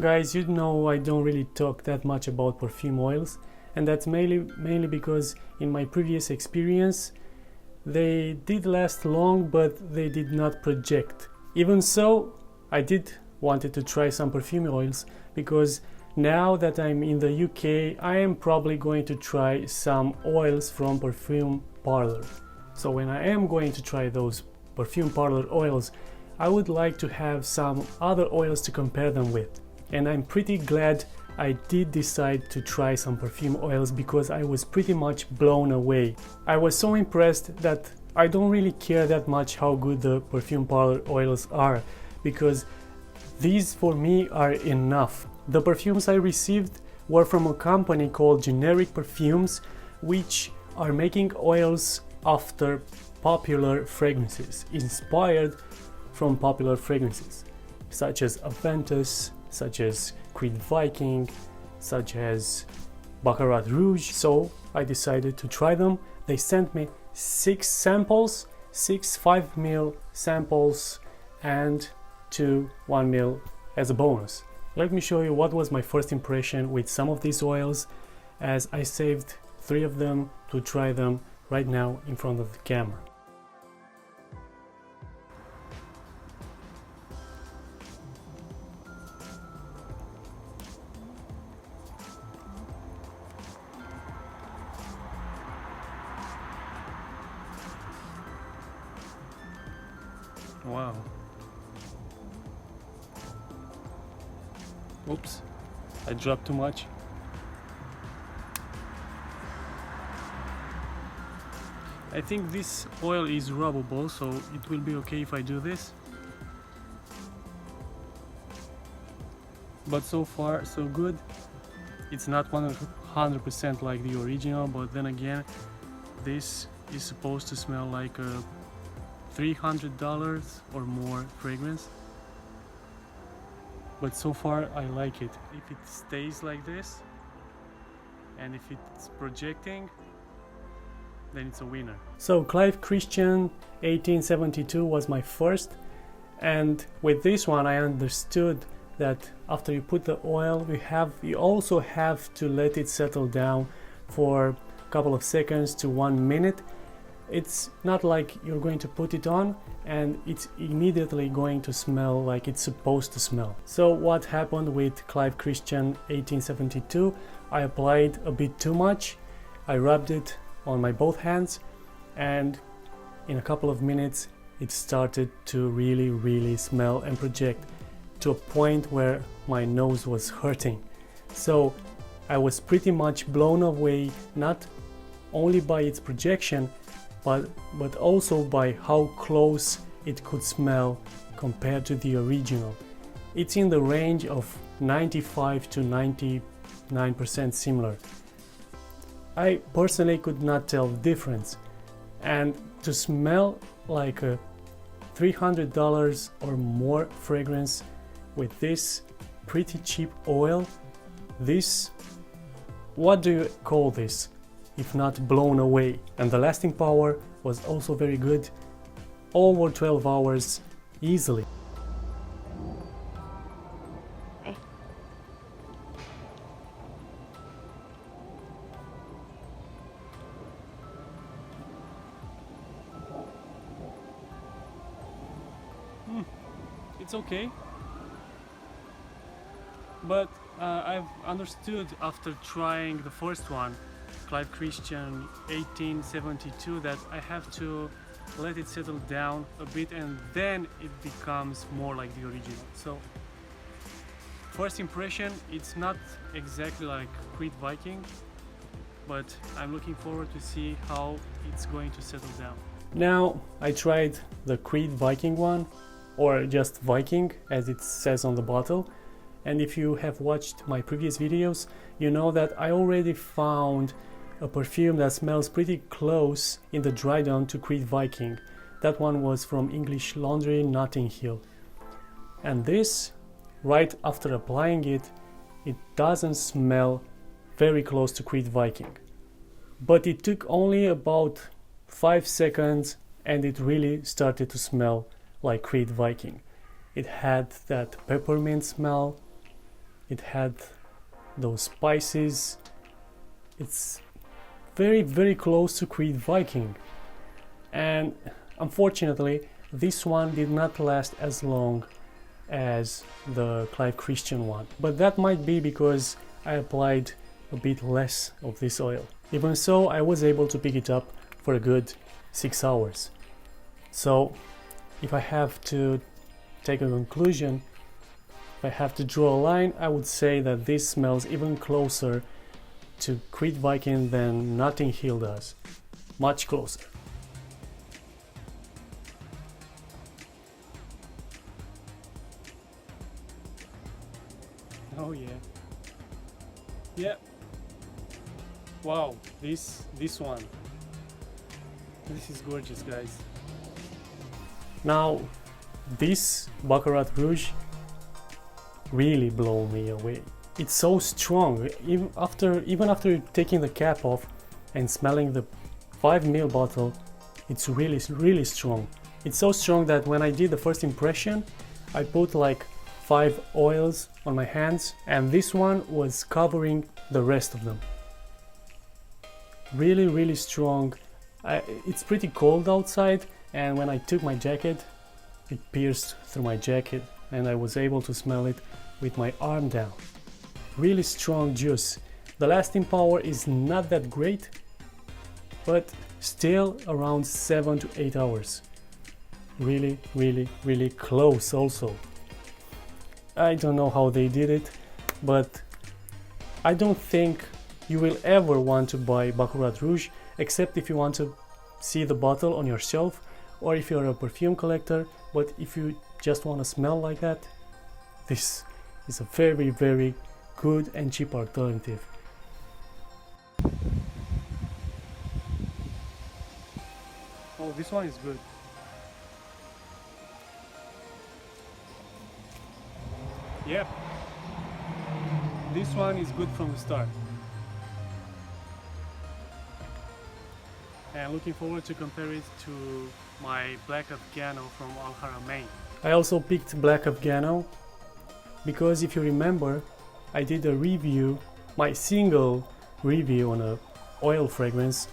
Guys, you know I don't really talk that much about perfume oils, and that's mainly because in my previous experience they did last long, but they did not project. Even so, I did wanted to try some perfume oils, because now that I'm in the UK, I am probably going to try some oils from Perfume Parlor. So when I am going to try those Perfume Parlor oils, I would like to have some other oils to compare them with. And I'm pretty glad I did decide to try some perfume oils, because I was pretty much blown away. I was so impressed that I don't really care that much how good the Perfume Parlor oils are, because these for me are enough. The perfumes I received were from a company called Generic Perfumes, which are making oils after popular fragrances, inspired from popular fragrances, such as Aventus, such as Creed Viking, such as Baccarat Rouge. So I decided to try them. They sent me 6 samples, 6 5ml samples and 2 1ml as a bonus. Let me show you what was my first impression with some of these oils, as I saved 3 of them to try them right now in front of the camera. Wow. Oops, I dropped too much. I think this oil is rubbable, so it will be okay if I do this. But so far so good. It's not 100% like the original, but then again, this is supposed to smell like a $300 or more fragrance. But so far I like it. If it stays like this and if it's projecting, then it's a winner. So Clive Christian 1872 was my first, and with this one I understood that after you put the oil, you also have to let it settle down for a couple of seconds to 1 minute. It's not like you're going to put it on and it's immediately going to smell like it's supposed to smell. So what happened with Clive Christian 1872, I applied a bit too much. I rubbed it on my both hands, and in a couple of minutes it started to really smell and project to a point where my nose was hurting. So I was pretty much blown away, not only by its projection, but also by how close it could smell compared to the original. It's in the range of 95 to 99% similar. I personally could not tell the difference, and to smell like a $300 or more fragrance with this pretty cheap oil, what do you call this if not blown away? And the lasting power was also very good, over 12 hours easily. It's okay, but I've understood after trying the first one, Clive Christian 1872, that I have to let it settle down a bit and then it becomes more like the original. So first impression, it's not exactly like Creed Viking, but I'm looking forward to see how it's going to settle down. Now I tried the Creed Viking one, or just Viking as it says on the bottle, and if you have watched my previous videos, you know that I already found a perfume that smells pretty close in the dry down to Creed Viking. That one was from English Laundry Notting Hill, and this, right after applying it, it doesn't smell very close to Creed Viking, but it took only about 5 seconds and it really started to smell like Creed Viking. It had that peppermint smell, It had those spices. It's very close to Creed Viking, and unfortunately this one did not last as long as the Clive Christian one, but that might be because I applied a bit less of this oil. Even so, I was able to pick it up for a good 6 hours. So if I have to take a conclusion, if I have to draw a line, I would say that this smells even closer to Creed Viking than Notting Hill does. Much closer. Oh yeah. Yeah. Wow, this one. This is gorgeous, guys. Now, this Baccarat Rouge really blew me away. It's so strong. Even after taking the cap off and smelling the 5 ml bottle, it's really strong. It's so strong that when I did the first impression, I put like 5 oils on my hands, and this one was covering the rest of them. Really strong. It's pretty cold outside, and when I took my jacket, it pierced through my jacket and I was able to smell it with my arm down. Really strong juice. The lasting power is not that great, but still around 7 to 8 hours. Really close also. I don't know how they did it, but I don't think you will ever want to buy Baccarat Rouge, except if you want to see the bottle on your shelf, or if you're a perfume collector. But if you just want to smell like that, this is a very good and cheap alternative. Oh, this one is good. Yep, this one is good from the start. And looking forward to compare it to my Black Afgano from Al Haramain. I also picked Black Afgano because if you remember, I did a review, my single review on a oil fragrance.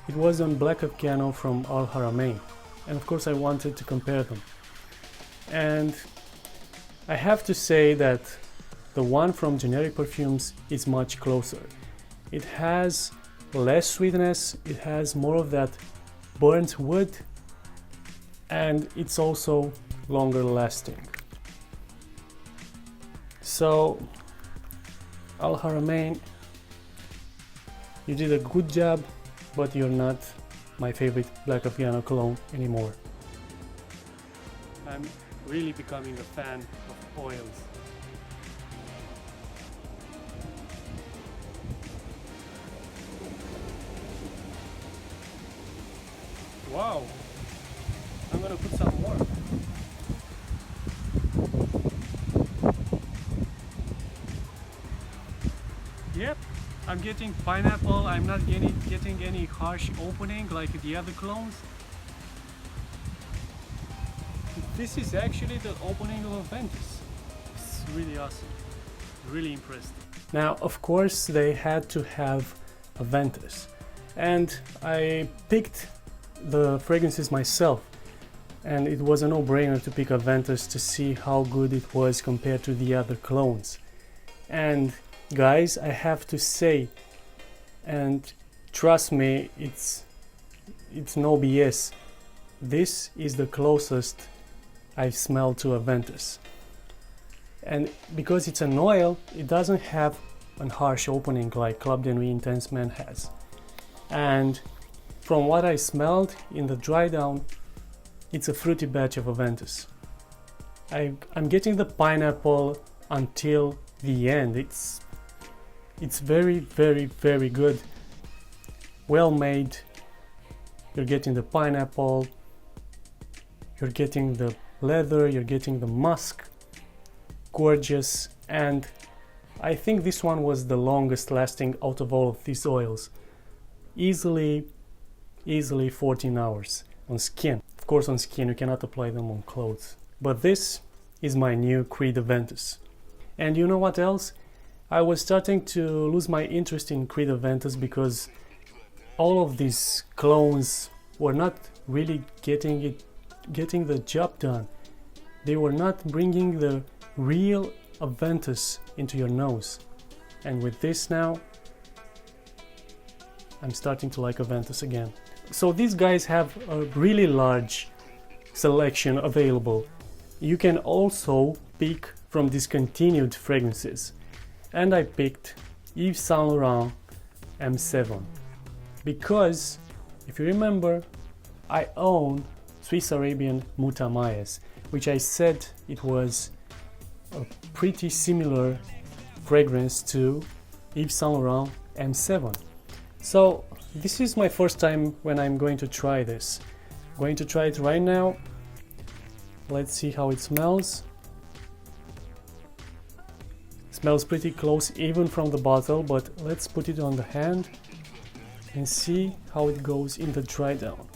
It was on Black Afgano from Al Haramain, and of course I wanted to compare them. And I have to say that the one from generic perfumes is much closer. It has less sweetness, it has more of that burnt wood, and it's also longer lasting. So Al Haramain, you did a good job, but you're not my favorite Black Afgano cologne anymore. I'm really becoming a fan of oils. Wow, I'm gonna put some more. Yep, I'm getting pineapple. I'm not getting any harsh opening like the other clones. This is actually the opening of Aventus. It's really awesome. Really impressed. Now, of course, they had to have Aventus, and I picked the fragrances myself, and it was a no-brainer to pick Aventus to see how good it was compared to the other clones. And guys, I have to say, and trust me, it's no BS, this is the closest I've smelled to Aventus. And because it's an oil, it doesn't have a harsh opening like Club de Nuit Intense Man has. And from what I smelled in the dry down, it's a fruity batch of Aventus. I'm getting the pineapple until the end. It's very good. Well made. You're getting the pineapple, you're getting the leather, you're getting the musk. Gorgeous. And I think this one was the longest lasting out of all of these oils. Easily 14 hours on skin. Of course, on skin you cannot apply them on clothes. But this is my new Creed Aventus. And you know what else? I was starting to lose my interest in Creed Aventus because all of these clones were not really getting the job done. They were not bringing the real Aventus into your nose. And with this now, I'm starting to like Aventus again. So these guys have a really large selection available. You can also pick from discontinued fragrances. And I picked Yves Saint Laurent M7 because, if you remember, I own Swiss Arabian Mutamayes, which I said it was a pretty similar fragrance to Yves Saint Laurent M7. So this is my first time when I'm going to try this. I'm going to try it right now. Let's see how it smells. Smells pretty close even from the bottle, but let's put it on the hand and see how it goes in the dry down.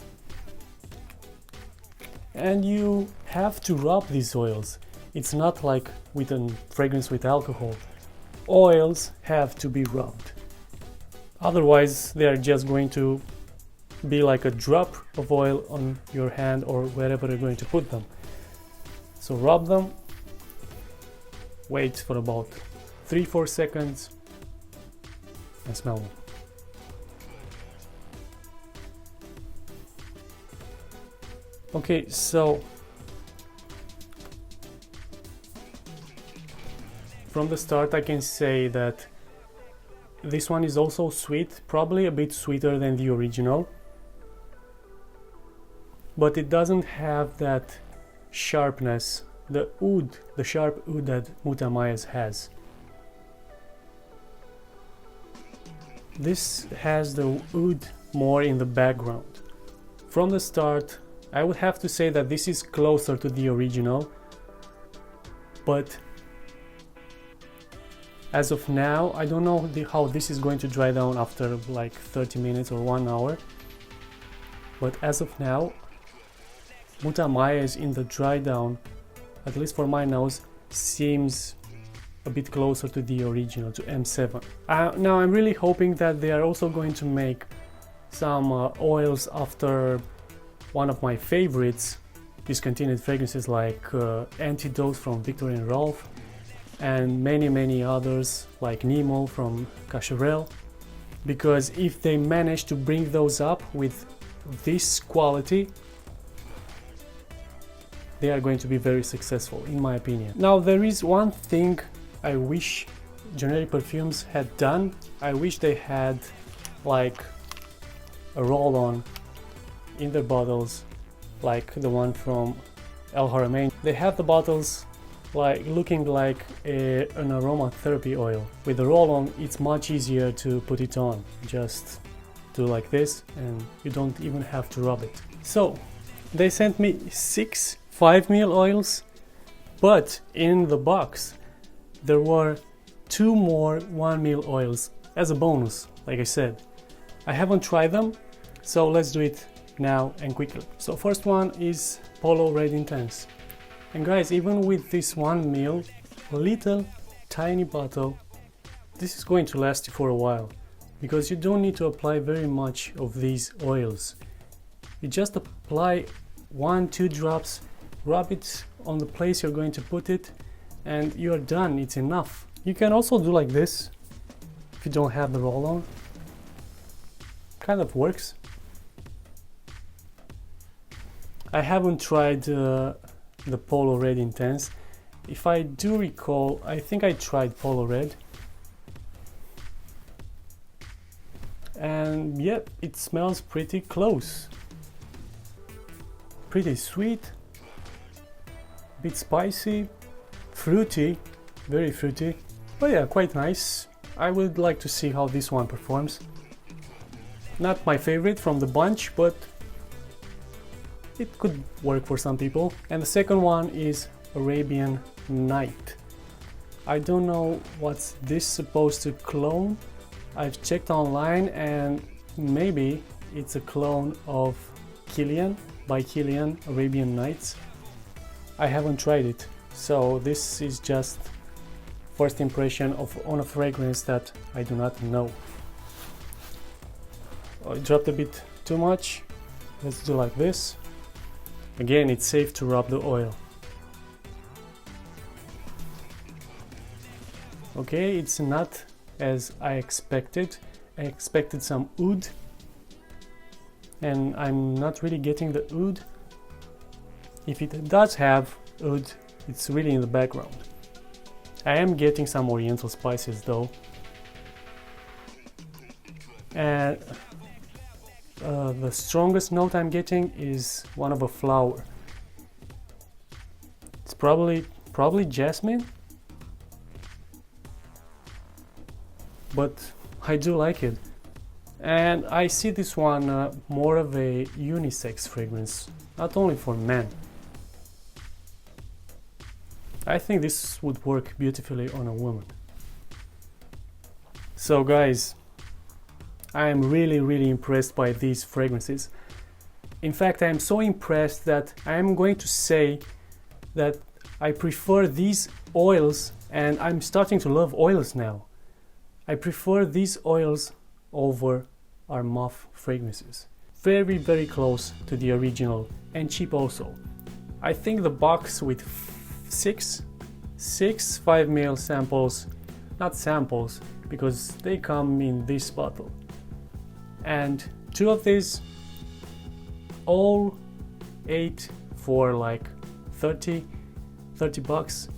And you have to rub these oils. It's not like with a fragrance with alcohol. Oils have to be rubbed. Otherwise, they are just going to be like a drop of oil on your hand or wherever you're going to put them. So rub them, wait for about 3-4 seconds and smell them. Okay, so from the start I can say that this one is also sweet, probably a bit sweeter than the original, but it doesn't have that sharpness, the sharp oud that Mutamayes has. This has the oud more in the background. From the start, I would have to say that this is closer to the original, but as of now, I don't know how this is going to dry down after like 30 minutes or 1 hour, but as of now, Mutamayes in the dry down, at least for my nose, seems a bit closer to the original, to M7. Now I'm really hoping that they are also going to make some oils after one of my favorites discontinued fragrances like Antidote from Victor & Rolf and many others like Nemo from Cacharel, because if they manage to bring those up with this quality, they are going to be very successful in my opinion. Now there is one thing I wish generic perfumes had done. I wish they had like a roll-on in their bottles like the one from El Haramain. They have the bottles like looking like an aromatherapy oil. With the roll-on it's much easier to put it on. Just do like this and you don't even have to rub it. So they sent me 6 5ml oils, but in the box there were 2 more 1ml oils as a bonus, like I said. I haven't tried them, so let's do it now and quickly. So first one is Polo Red Intense. And guys, even with this 1ml little tiny bottle, this is going to last you for a while, because you don't need to apply very much of these oils. You just apply 1-2 drops, rub it on the place you're going to put it, and you're done. It's enough. You can also do like this if you don't have the roll-on. Kind of works. I haven't tried the Polo Red Intense. If I do recall, I think I tried Polo Red. And yep, it smells pretty close. Pretty sweet, bit spicy, fruity, very fruity, but yeah, quite nice. I would like to see how this one performs. Not my favorite from the bunch, but it could work for some people. And the second one is Arabian Night. I don't know what's this supposed to clone. I've checked online and maybe it's a clone of Kilian, by Kilian, Arabian Nights. I haven't tried it, so this is just first impression on a fragrance that I do not know. I dropped a bit too much. Let's do like this. Again, it's safe to rub the oil. Okay, it's not as I expected. I expected some oud, and I'm not really getting the oud. If it does have oud, it's really in the background. I am getting some oriental spices though. And the strongest note I'm getting is one of a flower. It's probably jasmine, but I do like it. And I see this one more of a unisex fragrance, not only for men. I think this would work beautifully on a woman. So guys, I am really impressed by these fragrances. In fact, I am so impressed that I am going to say that I prefer these oils, and I'm starting to love oils now. I prefer these oils over our mauve fragrances. Very close to the original, and cheap also. I think the box with six 5ml samples, not samples because they come in this bottle, and 2 of these, all 8 for like 30 bucks,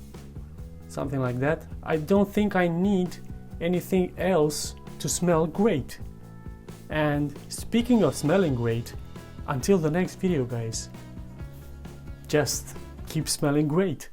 something like that. I don't think I need anything else to smell great. And speaking of smelling great, until the next video guys, just keep smelling great.